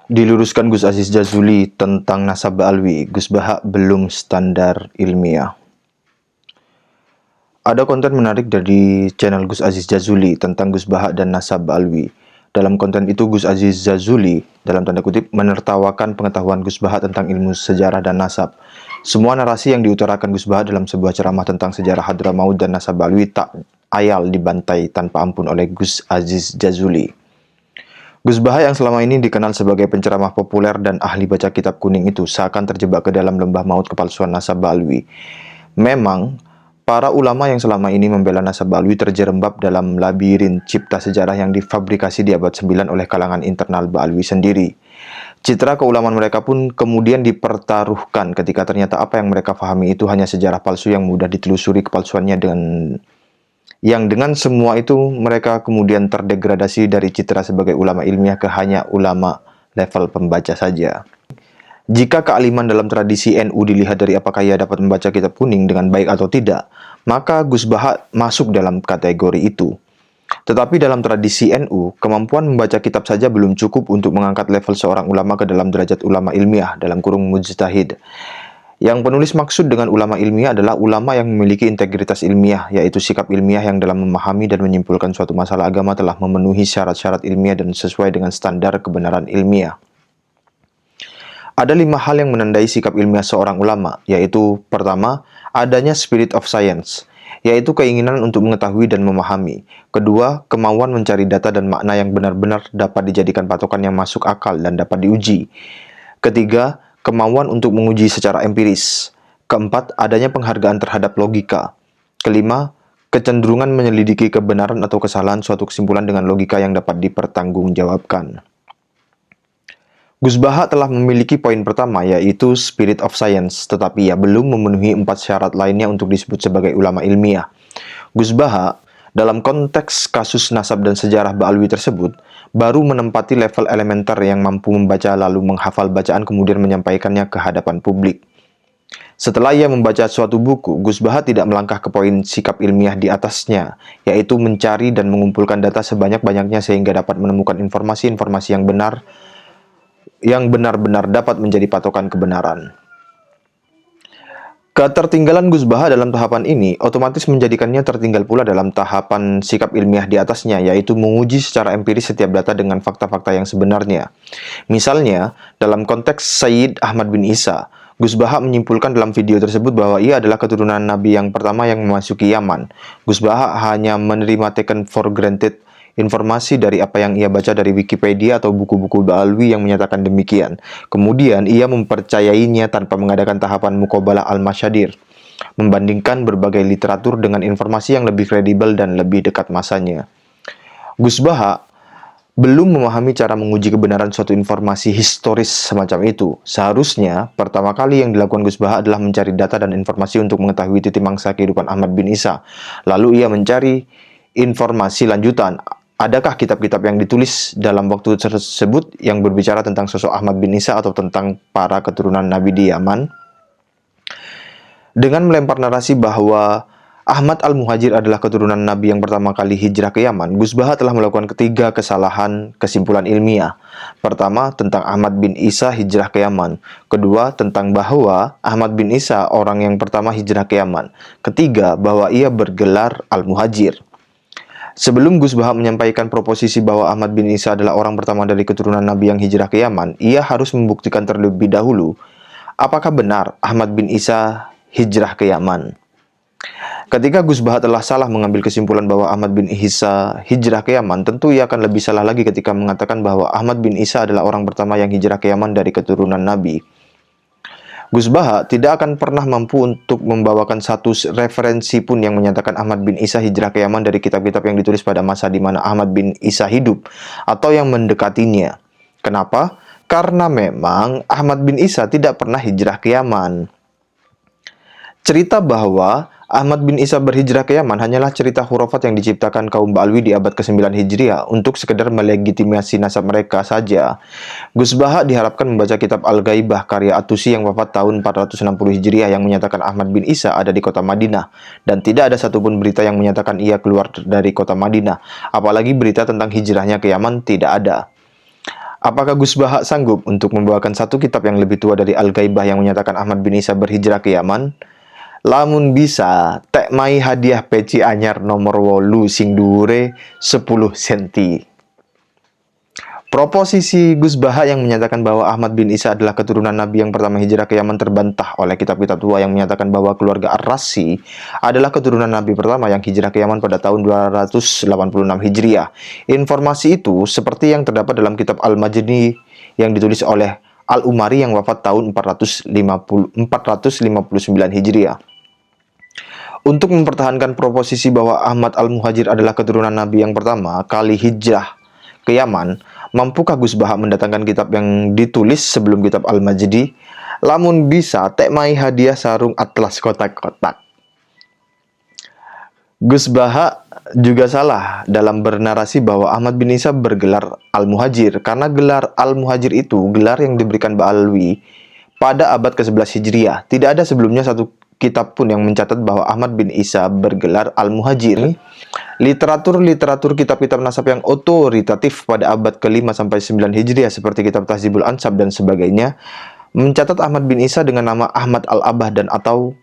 Diluruskan Gus Aziz Jazuli tentang nasab Ba'alwi, Gus Baha belum standar ilmiah. Ada konten menarik dari channel Gus Aziz Jazuli tentang Gus Baha dan nasab Ba'alwi. Dalam konten itu Gus Aziz Jazuli, dalam tanda kutip, menertawakan pengetahuan Gus Baha tentang ilmu sejarah dan nasab. Semua narasi yang diutarakan Gus Baha dalam sebuah ceramah tentang sejarah Hadramaut dan nasab Ba'alwi tak ayal dibantai tanpa ampun oleh Gus Aziz Jazuli. Gus Baha yang selama ini dikenal sebagai penceramah populer dan ahli baca kitab kuning itu seakan terjebak ke dalam lembah maut kepalsuan nasab Ba'alwi. Memang, para ulama yang selama ini membela nasab Ba'alwi terjerembab dalam labirin cipta sejarah yang difabrikasi di abad 9 oleh kalangan internal Ba'alwi sendiri. Citra keulamaan mereka pun kemudian dipertaruhkan ketika ternyata apa yang mereka pahami itu hanya sejarah palsu yang mudah ditelusuri kepalsuannya dengan semua itu mereka kemudian terdegradasi dari citra sebagai ulama ilmiah ke hanya ulama level pembaca saja. Jika kealiman dalam tradisi NU dilihat dari apakah ia dapat membaca kitab kuning dengan baik atau tidak, maka Gus Baha masuk dalam kategori itu. Tetapi dalam tradisi NU, kemampuan membaca kitab saja belum cukup untuk mengangkat level seorang ulama ke dalam derajat ulama ilmiah dalam kurung mujtahid. Yang penulis maksud dengan ulama ilmiah adalah ulama yang memiliki integritas ilmiah, yaitu sikap ilmiah yang dalam memahami dan menyimpulkan suatu masalah agama telah memenuhi syarat-syarat ilmiah dan sesuai dengan standar kebenaran ilmiah. Ada 5 hal yang menandai sikap ilmiah seorang ulama, yaitu pertama, adanya spirit of science, yaitu keinginan untuk mengetahui dan memahami. Kedua, kemauan mencari data dan makna yang benar-benar dapat dijadikan patokan yang masuk akal dan dapat diuji. Ketiga, kemauan untuk menguji secara empiris. Keempat, adanya penghargaan terhadap logika. Kelima, kecenderungan menyelidiki kebenaran atau kesalahan suatu kesimpulan dengan logika yang dapat dipertanggungjawabkan. Gus Baha telah memiliki poin pertama, yaitu spirit of science, tetapi ia belum memenuhi 4 syarat lainnya untuk disebut sebagai ulama ilmiah. Gus Baha, dalam konteks kasus nasab dan sejarah Ba'alwi tersebut, baru menempati level elementer yang mampu membaca lalu menghafal bacaan kemudian menyampaikannya ke hadapan publik. Setelah ia membaca suatu buku, Gus Baha tidak melangkah ke poin sikap ilmiah di atasnya, yaitu mencari dan mengumpulkan data sebanyak-banyaknya sehingga dapat menemukan informasi-informasi yang benar-benar dapat menjadi patokan kebenaran. Ketertinggalan Gus Baha dalam tahapan ini otomatis menjadikannya tertinggal pula dalam tahapan sikap ilmiah di atasnya, yaitu menguji secara empiris setiap data dengan fakta-fakta yang sebenarnya. Misalnya, dalam konteks Sayyid Ahmad bin Isa, Gus Baha menyimpulkan dalam video tersebut bahwa ia adalah keturunan Nabi yang pertama yang memasuki Yaman. Gus Baha hanya menerima taken for granted informasi dari apa yang ia baca dari Wikipedia atau buku-buku Ba'alwi yang menyatakan demikian. Kemudian ia mempercayainya tanpa mengadakan tahapan muqabalah al-masyadir, membandingkan berbagai literatur dengan informasi yang lebih kredibel dan lebih dekat masanya. Gus Baha belum memahami cara menguji kebenaran suatu informasi historis semacam itu. Seharusnya, pertama kali yang dilakukan Gus Baha adalah mencari data dan informasi untuk mengetahui titik mangsa kehidupan Ahmad bin Isa. Lalu ia mencari informasi lanjutan. Adakah kitab-kitab yang ditulis dalam waktu tersebut yang berbicara tentang sosok Ahmad bin Isa atau tentang para keturunan Nabi di Yaman? Dengan melempar narasi bahwa Ahmad al-Muhajir adalah keturunan Nabi yang pertama kali hijrah ke Yaman, Gus Baha telah melakukan ketiga kesalahan kesimpulan ilmiah. Pertama, tentang Ahmad bin Isa hijrah ke Yaman. Kedua, tentang bahwa Ahmad bin Isa orang yang pertama hijrah ke Yaman. Ketiga, bahwa ia bergelar al-Muhajir. Sebelum Gus Baha menyampaikan proposisi bahwa Ahmad bin Isa adalah orang pertama dari keturunan Nabi yang hijrah ke Yaman, ia harus membuktikan terlebih dahulu apakah benar Ahmad bin Isa hijrah ke Yaman. Ketika Gus Baha telah salah mengambil kesimpulan bahwa Ahmad bin Isa hijrah ke Yaman, tentu ia akan lebih salah lagi ketika mengatakan bahwa Ahmad bin Isa adalah orang pertama yang hijrah ke Yaman dari keturunan Nabi. Gus Baha tidak akan pernah mampu untuk membawakan satu referensi pun yang menyatakan Ahmad bin Isa hijrah ke Yaman dari kitab-kitab yang ditulis pada masa di mana Ahmad bin Isa hidup atau yang mendekatinya. Kenapa? Karena memang Ahmad bin Isa tidak pernah hijrah ke Yaman. Cerita bahwa Ahmad bin Isa berhijrah ke Yaman hanyalah cerita khurafat yang diciptakan kaum Ba'alwi di abad ke-9 Hijriah untuk sekedar melegitimasi nasab mereka saja. Gus Baha diharapkan membaca kitab Al-Ghaibah karya At-Tusi yang wafat tahun 460 Hijriah yang menyatakan Ahmad bin Isa ada di kota Madinah, dan tidak ada satupun berita yang menyatakan ia keluar dari kota Madinah, apalagi berita tentang hijrahnya ke Yaman tidak ada. Apakah Gus Baha sanggup untuk membawakan satu kitab yang lebih tua dari Al-Ghaibah yang menyatakan Ahmad bin Isa berhijrah ke Yaman? Lamun bisa, tek mai hadiah peci anyar nomor 8 sing dhuwure 10 cm. Proposisi Gus Baha yang menyatakan bahwa Ahmad bin Isa adalah keturunan Nabi yang pertama hijrah ke Yaman terbantah oleh kitab-kitab tua yang menyatakan bahwa keluarga Ar-Rasi adalah keturunan Nabi pertama yang hijrah ke Yaman pada tahun 286 Hijriah. Informasi itu seperti yang terdapat dalam kitab Al-Majdi yang ditulis oleh Al-Umari yang wafat tahun 459 Hijriah. Untuk mempertahankan proposisi bahwa Ahmad Al-Muhajir adalah keturunan Nabi yang pertama kali hijrah ke Yaman, mampukah Gus Baha mendatangkan kitab yang ditulis sebelum kitab Al-Majdi? Lamun bisa, tek mai hadiah sarung atlas kotak-kotak. Gus Baha juga salah dalam bernarasi bahwa Ahmad bin Isa bergelar Al-Muhajir, karena gelar Al-Muhajir itu gelar yang diberikan Ba'alwi pada abad ke-11 Hijriah. Tidak ada sebelumnya satu kitab pun yang mencatat bahwa Ahmad bin Isa bergelar Al-Muhajir. Literatur kitab-kitab nasab yang otoritatif pada abad ke-5 sampai 9 Hijriah seperti kitab Tahzibul Ansab dan sebagainya mencatat Ahmad bin Isa dengan nama Ahmad Al-Abah dan atau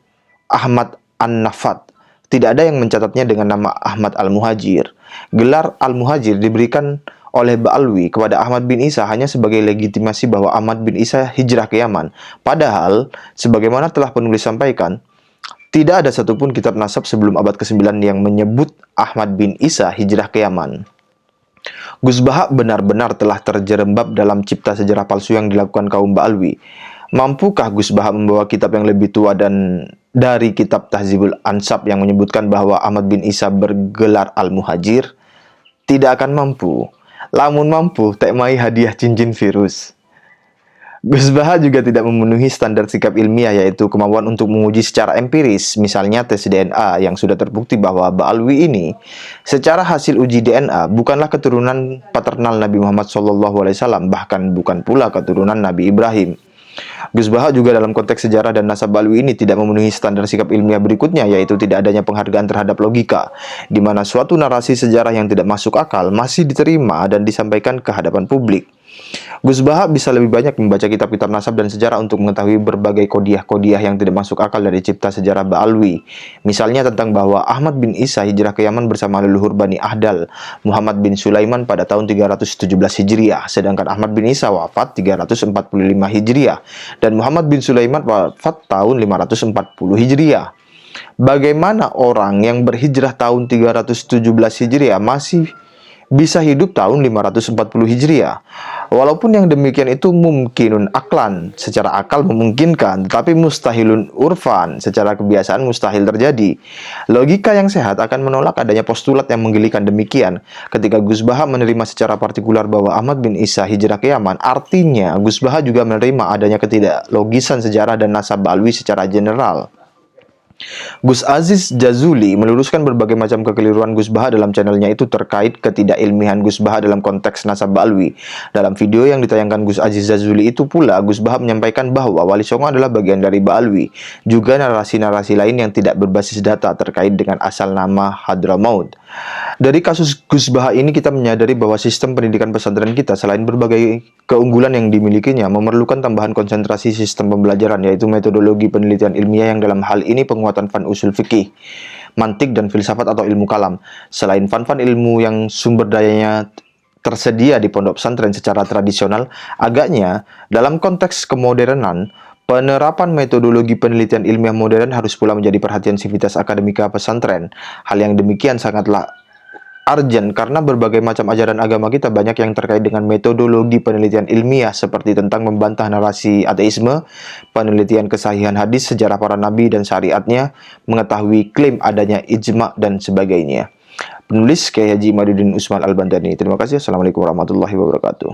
Ahmad An-Nafat. Tidak ada yang mencatatnya dengan nama Ahmad Al-Muhajir. Gelar Al-Muhajir diberikan oleh Ba'alwi kepada Ahmad bin Isa hanya sebagai legitimasi bahwa Ahmad bin Isa hijrah ke Yaman. Padahal, sebagaimana telah penulis sampaikan, tidak ada satupun kitab nasab sebelum abad ke-9 yang menyebut Ahmad bin Isa hijrah ke Yaman. Gus Baha benar-benar telah terjerembab dalam cipta sejarah palsu yang dilakukan kaum Ba'alwi. Mampukah Gus Baha membawa kitab yang lebih tua dan dari kitab Tahzibul Ansab yang menyebutkan bahwa Ahmad bin Isa bergelar Al-Muhajir? Tidak akan mampu. Lamun mampu, tek mai hadiah cincin virus. Gus Baha juga tidak memenuhi standar sikap ilmiah, yaitu kemampuan untuk menguji secara empiris, misalnya tes DNA yang sudah terbukti bahwa Ba'alwi ini secara hasil uji DNA bukanlah keturunan paternal Nabi Muhammad SAW, bahkan bukan pula keturunan Nabi Ibrahim. Gus Baha juga dalam konteks sejarah dan nasab Ba'alwi ini tidak memenuhi standar sikap ilmiah berikutnya, yaitu tidak adanya penghargaan terhadap logika, di mana suatu narasi sejarah yang tidak masuk akal masih diterima dan disampaikan ke hadapan publik. Gus Baha bisa lebih banyak membaca kitab-kitab nasab dan sejarah untuk mengetahui berbagai kodiah-kodiah yang tidak masuk akal dari cipta sejarah Ba'alwi. Misalnya tentang bahwa Ahmad bin Isa hijrah ke Yaman bersama leluhur Bani Ahdal, Muhammad bin Sulaiman pada tahun 317 Hijriah, sedangkan Ahmad bin Isa wafat 345 Hijriah, dan Muhammad bin Sulaiman wafat tahun 540 Hijriah. Bagaimana orang yang berhijrah tahun 317 Hijriah masih bisa hidup tahun 540 Hijriah? Walaupun yang demikian itu mungkinun aklan, secara akal memungkinkan, tetapi mustahilun urfan, secara kebiasaan mustahil terjadi. Logika yang sehat akan menolak adanya postulat yang menggelikan demikian. Ketika Gus Baha menerima secara partikular bahwa Ahmad bin Isa hijrah ke Yaman, artinya Gus Baha juga menerima adanya ketidaklogisan sejarah dan nasab Ba'alwi secara general. Gus Aziz Jazuli meluruskan berbagai macam kekeliruan Gus Baha dalam channelnya itu terkait ketidakilmihan Gus Baha dalam konteks nasab Ba'alwi. Dalam video yang ditayangkan Gus Aziz Jazuli itu pula, Gus Baha menyampaikan bahwa Wali Songo adalah bagian dari Ba'alwi. Juga narasi-narasi lain yang tidak berbasis data terkait dengan asal nama Hadramaut. Dari kasus Gus Baha ini kita menyadari bahwa sistem pendidikan pesantren kita selain berbagai keunggulan yang dimilikinya memerlukan tambahan konsentrasi sistem pembelajaran, yaitu metodologi penelitian ilmiah yang dalam hal ini penguatan fan usul fikih, mantik dan filsafat atau ilmu kalam. Selain fan-fan ilmu yang sumber dayanya tersedia di pondok pesantren secara tradisional, agaknya dalam konteks kemodernan, penerapan metodologi penelitian ilmiah modern harus pula menjadi perhatian sivitas akademika pesantren. Hal yang demikian sangatlah urgent karena berbagai macam ajaran agama kita banyak yang terkait dengan metodologi penelitian ilmiah, seperti tentang membantah narasi ateisme, penelitian kesahihan hadis, sejarah para nabi dan syariatnya, mengetahui klaim adanya ijma dan sebagainya. Penulis Kiai Haji Imaduddin Usman Al-Bantani. Terima kasih. Assalamualaikum warahmatullahi wabarakatuh.